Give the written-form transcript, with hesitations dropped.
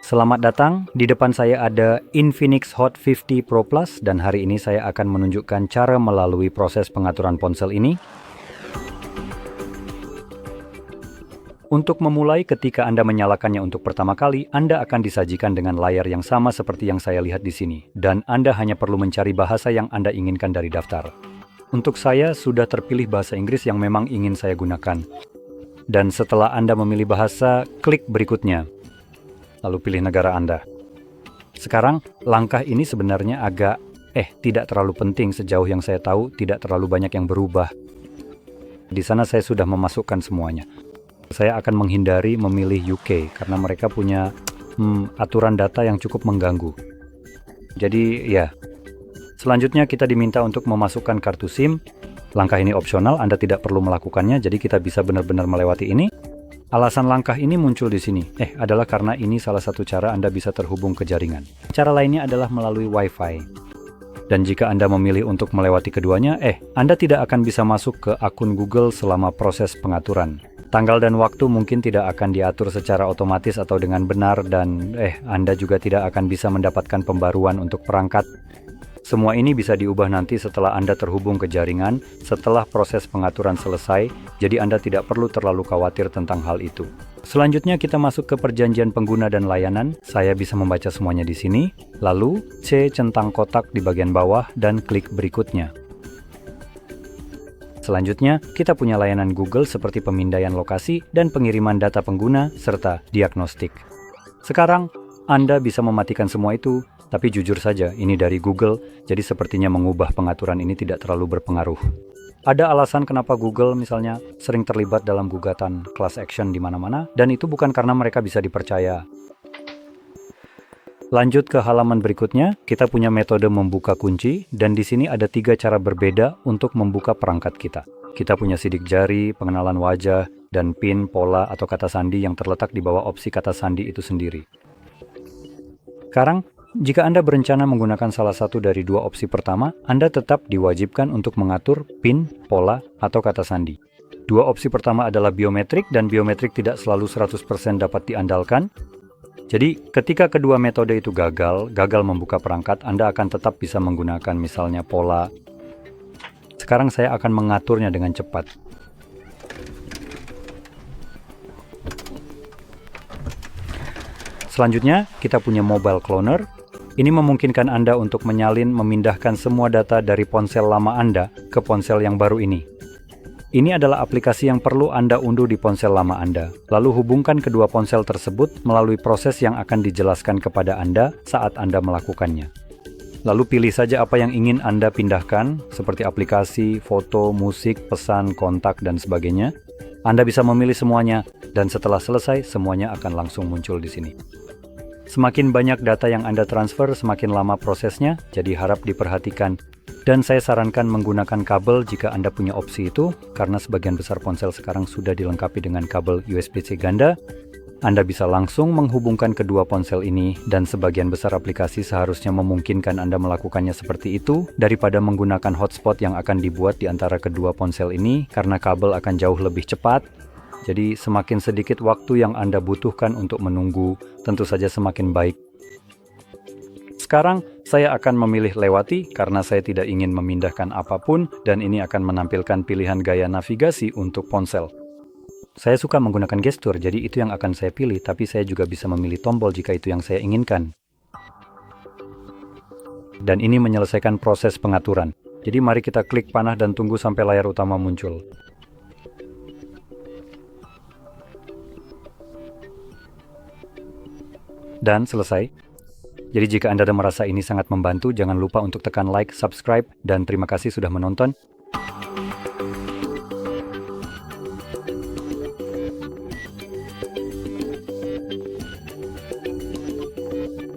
Selamat datang, di depan saya ada Infinix Hot 50 Pro Plus dan hari ini saya akan menunjukkan cara melalui proses pengaturan ponsel ini. Untuk memulai, ketika Anda menyalakannya untuk pertama kali, Anda akan disajikan dengan layar yang sama seperti yang saya lihat di sini, dan Anda hanya perlu mencari bahasa yang Anda inginkan dari daftar. Untuk saya, sudah terpilih bahasa Inggris yang memang ingin saya gunakan. Dan setelah Anda memilih bahasa, klik berikutnya. Lalu pilih negara Anda. Sekarang, langkah ini sebenarnya tidak terlalu penting sejauh yang saya tahu, tidak terlalu banyak yang berubah. Di sana saya sudah memasukkan semuanya. Saya akan menghindari memilih UK karena mereka punya aturan data yang cukup mengganggu. Jadi ya, selanjutnya kita diminta untuk memasukkan kartu SIM. Langkah ini opsional, Anda tidak perlu melakukannya, jadi kita bisa benar-benar melewati ini. Alasan langkah ini muncul di sini, adalah karena ini salah satu cara Anda bisa terhubung ke jaringan. Cara lainnya adalah melalui Wi-Fi. Dan jika Anda memilih untuk melewati keduanya, Anda tidak akan bisa masuk ke akun Google selama proses pengaturan. Tanggal dan waktu mungkin tidak akan diatur secara otomatis atau dengan benar dan Anda juga tidak akan bisa mendapatkan pembaruan untuk perangkat. Semua ini bisa diubah nanti setelah Anda terhubung ke jaringan, setelah proses pengaturan selesai, jadi Anda tidak perlu terlalu khawatir tentang hal itu. Selanjutnya kita masuk ke perjanjian pengguna dan layanan. Saya bisa membaca semuanya di sini, lalu centang kotak di bagian bawah dan klik berikutnya. Selanjutnya, kita punya layanan Google seperti pemindaian lokasi dan pengiriman data pengguna, serta diagnostik. Sekarang, Anda bisa mematikan semua itu, tapi jujur saja, ini dari Google, jadi sepertinya mengubah pengaturan ini tidak terlalu berpengaruh. Ada alasan kenapa Google misalnya sering terlibat dalam gugatan class action di mana-mana, dan itu bukan karena mereka bisa dipercaya. Lanjut ke halaman berikutnya, kita punya metode membuka kunci, dan di sini ada 3 cara berbeda untuk membuka perangkat kita. Kita punya sidik jari, pengenalan wajah, dan PIN, pola, atau kata sandi yang terletak di bawah opsi kata sandi itu sendiri. Sekarang, jika Anda berencana menggunakan salah satu dari 2 opsi pertama, Anda tetap diwajibkan untuk mengatur PIN, pola, atau kata sandi. 2 opsi pertama adalah biometrik, dan biometrik tidak selalu 100% dapat diandalkan. Jadi, ketika kedua metode itu gagal membuka perangkat, Anda akan tetap bisa menggunakan misalnya pola. Sekarang saya akan mengaturnya dengan cepat. Selanjutnya, kita punya mobile cloner. Ini memungkinkan Anda untuk memindahkan semua data dari ponsel lama Anda ke ponsel yang baru ini. Ini adalah aplikasi yang perlu Anda unduh di ponsel lama Anda. Lalu hubungkan kedua ponsel tersebut melalui proses yang akan dijelaskan kepada Anda saat Anda melakukannya. Lalu pilih saja apa yang ingin Anda pindahkan, seperti aplikasi, foto, musik, pesan, kontak, dan sebagainya. Anda bisa memilih semuanya, dan setelah selesai, semuanya akan langsung muncul di sini. Semakin banyak data yang Anda transfer, semakin lama prosesnya, jadi harap diperhatikan. Dan saya sarankan menggunakan kabel jika Anda punya opsi itu, karena sebagian besar ponsel sekarang sudah dilengkapi dengan kabel USB-C ganda. Anda bisa langsung menghubungkan kedua ponsel ini, dan sebagian besar aplikasi seharusnya memungkinkan Anda melakukannya seperti itu, daripada menggunakan hotspot yang akan dibuat di antara kedua ponsel ini, karena kabel akan jauh lebih cepat. Jadi semakin sedikit waktu yang Anda butuhkan untuk menunggu, tentu saja semakin baik. Sekarang, saya akan memilih lewati karena saya tidak ingin memindahkan apapun dan ini akan menampilkan pilihan gaya navigasi untuk ponsel. Saya suka menggunakan gestur, jadi itu yang akan saya pilih, tapi saya juga bisa memilih tombol jika itu yang saya inginkan. Dan ini menyelesaikan proses pengaturan. Jadi mari kita klik panah dan tunggu sampai layar utama muncul. Dan selesai. Jadi jika Anda merasa ini sangat membantu, jangan lupa untuk tekan like, subscribe, dan terima kasih sudah menonton.